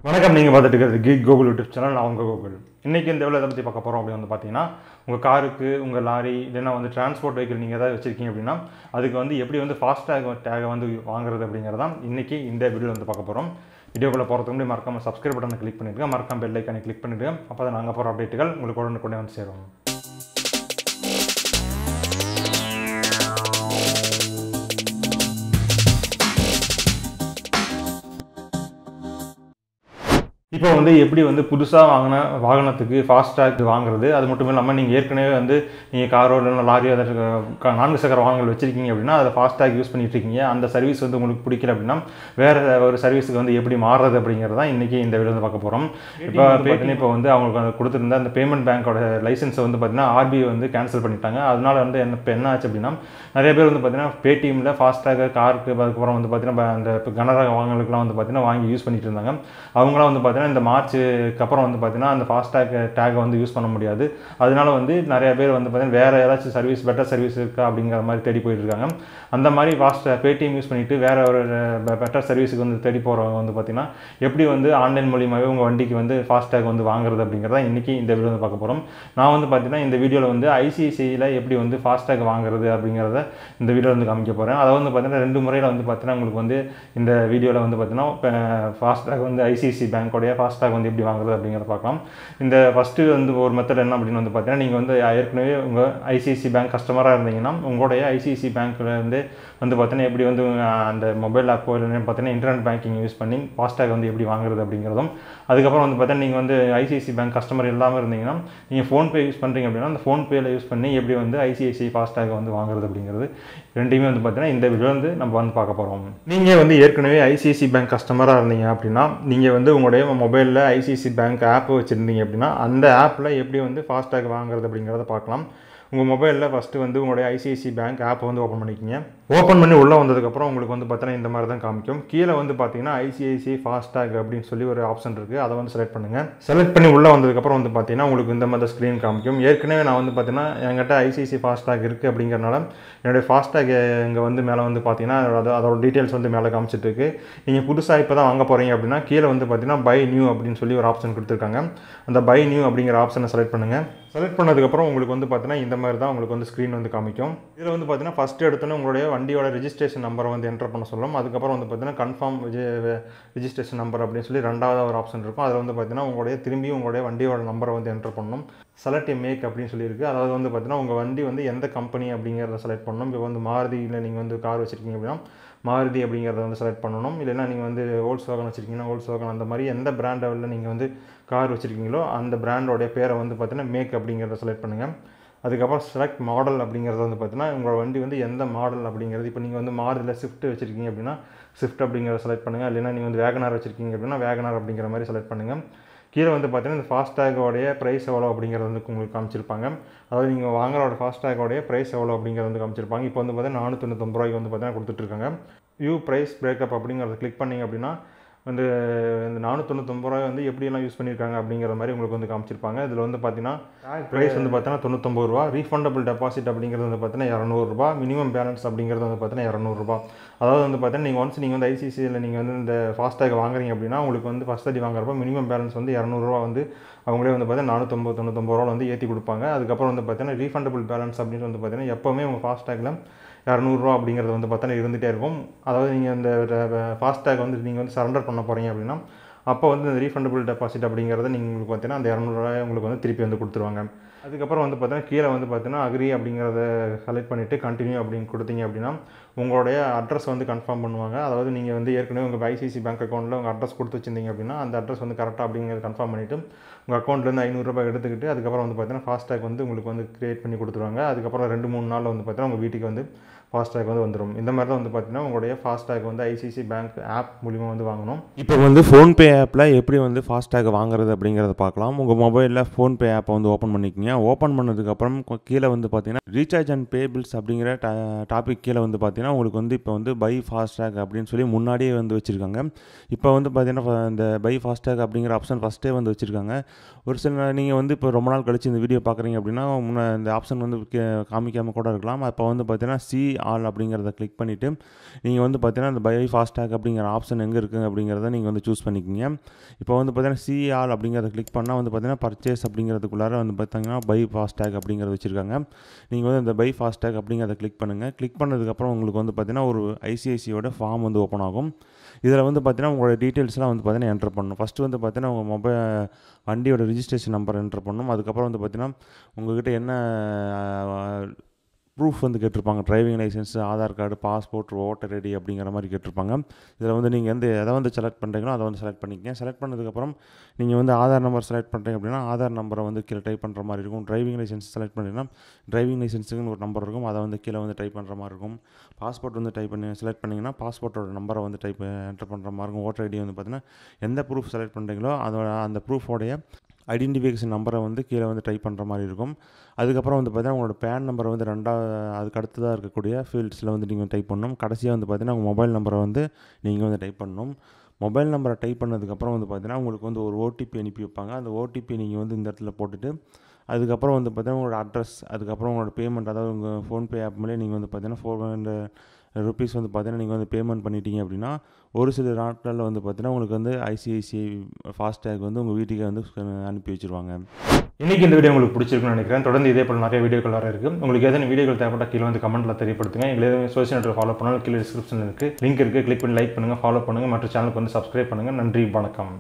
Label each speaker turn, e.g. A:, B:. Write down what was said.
A: வணக்கம். நீங்கள் பார்த்துட்டு இருக்கிறது கீக் கோகுல் யூடியூப் சேனல். நான் உங்கள் கோகுல். இன்றைக்கி இந்த எவ்வளோ இதை பற்றி பார்க்க போகிறோம் அப்படின்னு பார்த்தீங்கன்னா, உங்கள் காருக்கு, உங்கள் லாரி இல்லைன்னா டிரான்ஸ்போர்ட் வெஹிக்கிள் நீங்கள் எதாவது வச்சுருக்கீங்க அப்படின்னா அதுக்கு எப்படி ஃபாஸ்டாக டேகை வாங்குறது அப்படிங்கிறதான் இன்றைக்கி இந்த வீடியோவில் பார்க்க போகிறோம். வீடியோக்குள்ளே போகிறதுக்கு முன்னாடி மறக்காமல் சப்ஸ்கிரைப் பட்டனை கிளிக் பண்ணிவிடுங்க, மறக்காமல் பெல் ஐக்கானை கிளிக் பண்ணிவிடுங்க. அப்போ தான் நாங்கள் போகிற அப்டேட்டுகள் உங்களுக்கு உடனே சேரும். இப்போ எப்படி புதுசாக வாங்கின வாகனத்துக்கு ஃபாஸ்டாக் வாங்குறது, அது மட்டும் இல்லாமல் நீங்கள் ஏற்கனவே நீங்கள் காரோ இல்லைன்னா லாரியோ அதற்கு 4 சக்கர வாகனங்கள் வச்சுருக்கீங்க அப்படின்னா அதில் ஃபாஸ்டாக் யூஸ் பண்ணிட்டு இருக்கீங்க. அந்த சர்வீஸ் உங்களுக்கு பிடிக்கல அப்படின்னா வேறு ஒரு சர்வீஸுக்கு எப்படி மாறுறது அப்படிங்கிறது தான் இன்றைக்கி இந்த வீடியோ பார்க்க போகிறோம். இப்போ பார்த்தீங்கன்னா அவங்களுக்கு கொடுத்துருந்த அந்த பேமெண்ட் பேங்க்கோட லைசன்ஸை பார்த்தீங்கன்னா ஆர்பிஐ கேன்சல் பண்ணிட்டாங்க. அதனால என்ன ஆச்சு அப்படின்னா நிறைய பேர் பார்த்தீங்கன்னா பேடிஎம்மில் ஃபாஸ்டாக காருக்கு அதுக்கப்புறம் பார்த்தீங்கன்னா அந்த கனரக வாகனங்களுக்குலாம் பார்த்தீங்கன்னா வாங்கி யூஸ் பண்ணிட்டு இருந்தாங்க. அவங்களாம் பார்த்தீங்கன்னா இந்த மார்ச்சுக்கு அப்புறம் பார்த்தீங்கன்னா அந்த ஃபாஸ்டாக் டேகை யூஸ் பண்ண முடியாது. அதனால நிறைய பேர் பார்த்தீங்கன்னா வேறு ஏதாச்சும் சர்வீஸ் பெட்டர் சர்வீஸ் இருக்கா அப்படிங்கிற மாதிரி தேடி போயிட்டு இருக்காங்க. அந்த மாதிரி பேடிஎம் யூஸ் பண்ணிவிட்டு வேறு ஒரு பெட்டர் சர்வீஸுக்கு தேடி போகிறவங்க பார்த்தீங்கன்னா எப்படி ஆன்லைன் மூலியமாகவே உங்கள் வண்டிக்கு ஃபாஸ்டாக் வாங்குறது அப்படிங்கிறத இன்றைக்கி இந்த வீடியோ பார்க்க போகிறோம். நான் பார்த்தீங்கன்னா இந்த வீடியோவில் ஐசிஐசியில் எப்படி ஃபாஸ்டாக் வாங்குறது அப்படிங்கிறத இந்த வீடியோவில் காமிக்க போகிறேன். அதை பார்த்தீங்கன்னா 2 முறையில் பார்த்தீங்கன்னா உங்களுக்கு இந்த வீடியோவில் பார்த்தீங்கன்னா ஃபாஸ்டாக் ஐசிஐசி பேங்க்கோடைய ஃபாஸ்டாக் எப்படி வாங்குறது அப்படிங்கிறத பார்க்கலாம். இந்த ஃபஸ்ட்டு ஒரு மெத்தட் என்ன அப்படின்னு பார்த்தீங்கன்னா நீங்கள் ஏற்கனவே உங்கள் ஐசிஐசி பேங்க் கஸ்டமராக இருந்தீங்கன்னா உங்களுடைய ஐசிஐசி பேங்க்கில் பார்த்தீங்கன்னா எப்படி அந்த மொபைல் ஆப்போ இல்லைன்னு பார்த்தீங்கன்னா இன்டர்நெட் பேங்கிங் யூஸ் பண்ணி ஃபாஸ்டாக் எப்படி வாங்குறது அப்படிங்கிறதும், அதுக்கப்புறம் பார்த்தீங்கன்னா நீங்கள் ஐசிஐசி பேங்க் கஸ்டமர் இல்லாமல் இருந்தீங்கன்னா நீங்கள் ஃபோன்பே யூஸ் பண்ணுறீங்க அப்படின்னா அந்த ஃபோன்பேயில் யூஸ் பண்ணி எப்படி ஐசிஐசி ஃபாஸ்டாக் வாங்குறது அப்படிங்கிறது ரெண்டையுமே பார்த்தீங்கன்னா இந்த வீடியோ நம்ம பார்க்க போகிறோம். நீங்கள் ஏற்கனவே ஐசிஐசி பேங்க் கஸ்டமராக இருந்தீங்க அப்படின்னா நீங்கள் உங்களுடைய மொபைலில் ஐசிஐசி பேங்க் ஆப் வச்சுருந்தீங்க அப்படின்னா அந்த ஆப்பில் எப்படி ஃபாஸ்டாக் வாங்குறது அப்படிங்கிறத பார்க்கலாம். உங்கள் மொபைலில் ஃபஸ்ட்டு உங்களுடைய ஐசிஐசி பேங்க் ஆப்பை ஓப்பன் பண்ணிக்கிங்க. ஓப்பன் பண்ணி உள்ளே வந்ததுக்கப்புறம் உங்களுக்கு பார்த்தீங்கன்னா இந்த மாதிரி தான் காமிக்கும். கீழே பார்த்தீங்கன்னா ஐசிஐசி ஃபாஸ்டாக் அப்படின்னு சொல்லி ஒரு ஆப்ஷன் இருக்குது. அதை செலக்ட் பண்ணுங்கள். செலக்ட் பண்ணி உள்ளே வந்ததுக்கப்புறம் பார்த்தீங்கன்னா உங்களுக்கு இந்த மாதிரி ஸ்க்ரீன் காமிக்கும். ஏற்கனவே நான் பார்த்தீங்கன்னா என்கிட்ட ஐசிஐசி ஃபாஸ்டாக் இருக்குது அப்படிங்கிறனால என்னுடைய ஃபாஸ்டாக் இங்கே மேலே பார்த்தீங்கன்னா அதோட டீட்டெயில்ஸ் மேலே காமிச்சிட்டு இருக்கு. நீங்கள் புதுசாக இப்போ தான் வாங்க போகிறீங்க அப்படின்னா கீழே பார்த்தீங்கன்னா பை நியூ அப்படின்னு சொல்லி ஒரு ஆப்ஷன் கொடுத்துருக்காங்க. அந்த பை நியூ அப்படிங்கிற ஆப்ஷனை செலக்ட் பண்ணுங்கள். செலக்ட் பண்ணதுக்கப்புறம் உங்களுக்கு பார்த்தீங்கன்னா இந்த மாதிரி தான் உங்களுக்கு ஸ்க்ரீன் காமிக்கும். இதில் பார்த்தீங்கன்னா ஃபஸ்ட்டு எடுத்தோன்னே உங்களுடைய வண்டியோட ரெஜிஸ்ட்ரேஷன் நம்பரை என்டர் பண்ண சொல்லும். அதுக்கப்புறம் பார்த்தீங்கன்னா கன்ஃபார்ம் ரெஜிஸ்ட்ரேஷன் நம்பர் அப்படின்னு சொல்லி ரெண்டாவது ஒரு ஆப்ஷன் இருக்கும். அதில் பார்த்தீங்கன்னா உங்களுடைய வண்டியோட நம்பரை என்டர் பண்ணணும். செலக்ட் எ மேக் அப்படின்னு சொல்லியிருக்கு. அதாவது பார்த்தீங்கன்னா உங்கள் வண்டி எந்த கம்பெனி அப்படிங்கிறத செலக்ட் பண்ணணும். இப்போ மாருதியில் நீங்கள் கார் வச்சுருக்கீங்க அப்படின்னா மாருதி அப்படிங்கிறத செலக்ட் பண்ணணும். இல்லைன்னா நீங்கள் வோல்க்ஸ்வாகன் வச்சுருக்கீங்கன்னா வோல்க்ஸ்வாகன், அந்த மாதிரி எந்த பிராண்டில் நீங்கள் கார் வச்சுருக்கீங்களோ அந்த பிராண்டோடைய பேரை பார்த்தீங்கன்னா மேக் அப்படிங்கிறத செலக்ட் பண்ணுங்கள். அதுக்கப்புறம் செலக்ட் மாடல் அப்படிங்கிறது பார்த்தீங்கன்னா உங்கள் வண்டி எந்த மாடல் அப்படிங்கிறது. இப்போ நீங்கள் மாருதியில் ஸ்விஃப்ட் வச்சுருக்கீங்க அப்படின்னா ஸ்விஃப்ட் அப்படிங்கிறத செலக்ட் பண்ணுங்கள். இல்லைன்னா நீங்கள் வேகனார் வச்சுருக்கீங்க அப்படின்னா வேகனார் அப்படிங்கிற மாதிரி செலக்ட் பண்ணுங்கள். கீழே பார்த்தீங்கன்னா இந்த ஃபாஸ்டாகோடைய ப்ரைஸ் எவ்வளோ அப்படிங்கிறது உங்களுக்கு காமிச்சிருப்பாங்க. அதாவது நீங்கள் வாங்குறோட ஃபாஸ்டாகோடைய ப்ரைஸ் எவ்வளோ அப்படிங்கிறது காமிச்சிருப்பாங்க. இப்போ பார்த்தீங்கன்னா 499 ரூபாய்க்கு பார்த்தீங்கன்னா கொடுத்துட்ருக்காங்க. வியூ ப்ரைஸ் பிரேக்கப் அப்படிங்கிறத கிளிக் பண்ணிங்க அப்படின்னா இந்த 499 ரூபாய் எப்படியெல்லாம் யூஸ் பண்ணியிருக்காங்க அப்படிங்கிற மாதிரி உங்களுக்கு காமிச்சிருப்பாங்க. இதில் பார்த்தீங்கன்னா ப்ரைஸ் பார்த்தீங்கன்னா 99 ரூபா. ரீஃபண்டபிள் டெபாசிட் அப்படிங்கிறது பார்த்தீங்கன்னா 200 ரூபா. மினிமம் பேலன்ஸ் அப்படிங்கிறது பார்த்தீங்கன்னா 200 ரூபா. அதாவது பார்த்தீங்கன்னா நீங்கள் ஒன்ஸ் நீங்கள் ஐசிஐசியில் நீங்கள் இந்த ஃபாஸ்டாக் வாங்குறீங்க அப்படின்னா உங்களுக்கு ஃபஸ்ட் அடி வாங்குறப்போ மினிமம் பேலன்ஸ் 200 ரூபா அவங்களே பார்த்தீங்கன்னா 499 ரூபா ஏற்றி கொடுப்பாங்க. அதுக்கப்புறம் பார்த்தீங்கன்னா ரீஃபண்டபிள் பேலன்ஸ் அப்படின்னு பார்த்தீங்கன்னா எப்போவுமே உங்கள் ஃபாஸ்டாகில் 200 ரூபா அப்படிங்கிறது பார்த்தீங்கன்னா இருந்துகிட்டே இருக்கும். அதாவது நீங்கள் இந்த ஃபாஸ்டாக் நீங்கள் சரண்டர் பண்ண போகிறீங்க அப்படின்னா அப்போ இந்த ரீஃபண்டபிள் டெபாசிட் அப்படிங்கிறத நீங்கள் பார்த்தீங்கன்னா அந்த 200 ரூபாய் உங்களுக்கு திருப்பி கொடுத்துருவாங்க. அதுக்கப்புறம் பார்த்தீங்கன்னா கீழே பார்த்தீங்கன்னா அக்ரி அப்படிங்கிறத செலக்ட் பண்ணிவிட்டு கண்டினியூ அப்படின்னு கொடுத்தீங்க அப்படின்னா உங்களுடைய அட்ரஸ் கன்ஃபார்ம் பண்ணுவாங்க. அதாவது நீங்கள் ஏற்கனவே உங்கள் ஐசிஐசி பேங்க் அக்கௌண்ட்டில் உங்கள் அட்ரஸ் கொடுத்து வச்சிருந்தீங்க அப்படின்னா அந்த அட்ரஸ் கரெக்டாக அப்படிங்கிறத கன்ஃபார்ம் பண்ணிவிட்டு உங்கள் அக்கௌண்ட்லேருந்து 500 ரூபாய் எடுத்துக்கிட்டு அதுக்கப்புறம் பார்த்தீங்கன்னா ஃபாஸ்டாக் உங்களுக்கு கிரியேட் பண்ணி கொடுத்துருவாங்க. அதுக்கப்புறம் 2-3 நாளில் பார்த்தீங்கன்னா உங்கள் வீட்டுக்கு ஃபாஸ்டாக் வந்துடும். இந்த மாதிரி தான் பார்த்தீங்கன்னா உங்களுடைய ஃபாஸ்டாக் ஐசிஐசி பேங்க் ஆப் மூலிமா வாங்கணும்.
B: இப்போ ஃபோன்பே ஆப்பில் எப்படி ஃபாஸ்டாக் வாங்குறது அப்படிங்கிறத பார்க்கலாம். உங்கள் மொபைலில் ஃபோன்பே ஆப்பை ஓப்பன் பண்ணிக்கிங்க. ஓப்பன் பண்ணதுக்கப்புறம் கீழே பார்த்தீங்கன்னா ரீசார்ஜ் அண்ட் பே பில்ஸ் அப்படிங்கிற டாபிக் கீழே பார்த்தீங்கன்னா உங்களுக்கு இப்போ பை ஃபாஸ்டாக் அப்படின்னு சொல்லி முன்னாடியே வச்சுருக்காங்க. இப்போ பார்த்தீங்கன்னா இந்த பை ஃபாஸ்டாக் அப்படிங்கிற ஆப்ஷன் ஃபஸ்ட்டே வச்சுருக்காங்க. ஒரு சில நீங்கள் இப்போ ரொம்ப நாள் கழிச்சு இந்த வீடியோ பார்க்குறீங்க அப்படின்னா இந்த ஆப்ஷன் காமிக்காமல் கூட இருக்கலாம். அப்போ பார்த்தீங்கன்னா ஆல் அப்படிங்கிறத கிளிக் பண்ணிவிட்டு நீங்கள் வந்து பார்த்தீங்கன்னா அந்த பை ஃபாஸ்டாக் அப்படிங்கிற ஆப்ஷன் எங்கே இருக்குது அப்படிங்கிறத நீங்கள் வந்து சூஸ் பண்ணிக்கிங்க. இப்போ வந்து பார்த்தீங்கன்னா சி ஆல் அப்படிங்கிறத கிளிக் பண்ணால் வந்து பார்த்தீங்கன்னா பர்ச்சேஸ் அப்படிங்கிறதுக்குள்ளார வந்து பார்த்தீங்கன்னா பை ஃபாஸ்டாக் அப்படிங்கிறத வச்சுருக்காங்க. நீங்கள் வந்து இந்த பை ஃபாஸ்டாக் அப்படிங்கிறத கிளிக் பண்ணுங்கள். கிளிக் பண்ணதுக்கப்புறம் உங்களுக்கு வந்து பார்த்தீங்கன்னா ஒரு ஐசிஐசியோட ஃபார்ம் வந்து ஓப்பன் ஆகும். இதில் வந்து பார்த்தீங்கன்னா உங்களோட டீட்டெயில்ஸ்லாம் வந்து பார்த்தீங்கன்னா என்டர் பண்ணணும். ஃபஸ்ட்டு வந்து பார்த்தீங்கன்னா உங்கள் வண்டியோட ரிஜிஸ்ட்ரேஷன் நம்பர் என்டர் பண்ணணும். அதுக்கப்புறம் வந்து பார்த்தீங்கன்னா உங்கள்கிட்ட என்ன ப்ரூஃப் வந்து கேட்டிருப்பாங்க. Driving licence, Aadhaar card, passport, voter ID அப்படிங்கிற மாதிரி கேட்டிருப்பாங்க. இதில் வந்து நீங்கள் எதை வந்து செலக்ட் பண்ணுறீங்களோ அதை வந்து செலக்ட் பண்ணிக்கங்க. செலக்ட் பண்ணதுக்கப்புறம் நீங்கள் வந்து ஆதார் நம்பர் செலக்ட் பண்ணுறீங்க அப்படின்னா ஆதார் நம்பரை வந்து கீழே டைப் பண்ணுற மாதிரி இருக்கும். டிரைவிங் லைசன்ஸ் செலக்ட் பண்ணிங்கன்னா டிரைவிங் லைசன்ஸுக்குன்னு ஒரு நம்பர் இருக்கும், அதை வந்து கீழே வந்து டைப் பண்ணுற மாதிரி இருக்கும். பாஸ்போர்ட் வந்து செலக்ட் பண்ணிங்கன்னா பாஸ்போர்ட்டோட நம்பரை வந்து என்டர் பண்ணுற மாதிரி இருக்கும். ஓட்டர் ஐடி வந்து பார்த்தீங்கன்னா எந்த ப்ரூஃப் செலக்ட் பண்ணுறீங்களோ அதோட அந்த ப்ரூஃபோடைய ஐடென்டிஃபிகேஷன் நம்பரை வந்து கீழே வந்து டைப் பண்ணுற மாதிரி இருக்கும். அதுக்கப்புறம் வந்து பார்த்தீங்கன்னா உங்களோட பேன் நம்பரை வந்து அதுக்கு அடுத்ததாக இருக்கக்கூடிய ஃபீல்ட்ஸில் வந்து நீங்கள் டைப் பண்ணணும். கடைசியாக வந்து பார்த்தீங்கன்னா உங்கள் மொபைல் நம்பரை வந்து நீங்கள் வந்து டைப் பண்ணணும். மொபைல் நம்பரை டைப் பண்ணதுக்கப்புறம் வந்து பார்த்தீங்கன்னா உங்களுக்கு வந்து ஒரு ஓடிபி அனுப்பி வைப்பாங்க. அந்த ஓடிபி நீங்கள் வந்து இந்த இடத்துல போட்டுட்டு அதுக்கப்புறம் வந்து பார்த்தீங்கன்னா உங்களோட அட்ரஸ், அதுக்கப்புறம் உங்களோட பேமெண்ட், அதாவது உங்கள் ஃபோன்பே ஆப் மேலே நீங்கள் வந்து பார்த்தீங்கன்னா 400 ருபீஸ் வந்து பார்த்தீங்கன்னா நீங்கள் வந்து பேமெண்ட் பண்ணிட்டீங்க அப்படின்னா ஒரு சில நாட்களில் வந்து பார்த்தீங்கன்னா உங்களுக்கு வந்து ஐசிஐசிஐ ஃபாஸ்டேக் வந்து உங்கள் வீட்டுக்கே வந்து அனுப்பி வச்சுருவாங்க.
A: இன்றைக்கி இந்த வீடியோ உங்களுக்கு பிடிச்சிருக்குன்னு நினைக்கிறேன். தொடர்ந்து இதே போல் நிறைய வீடியோக்கள் வர இருக்குது. உங்களுக்கு எதனா வீடியோக்கள் தேவைப்பட்டால் கீழே வந்து கமெண்ட்டில் தெரியப்படுத்துங்க. எங்களை சோஷியல் நெட்வொர்க் ஃபாலோ பண்ணாலும் கீழே டிஸ்கிரிப்ஷனில் இருக்குது, லிங்க் இருக்குது, கிளிக் பண்ணி லைக் பண்ணுங்கள், ஃபாலோ பண்ணுங்கள், மற்ற சேனலுக்கு வந்து சப்ஸ்கிரைப் பண்ணுங்கள். நன்றி, வணக்கம்.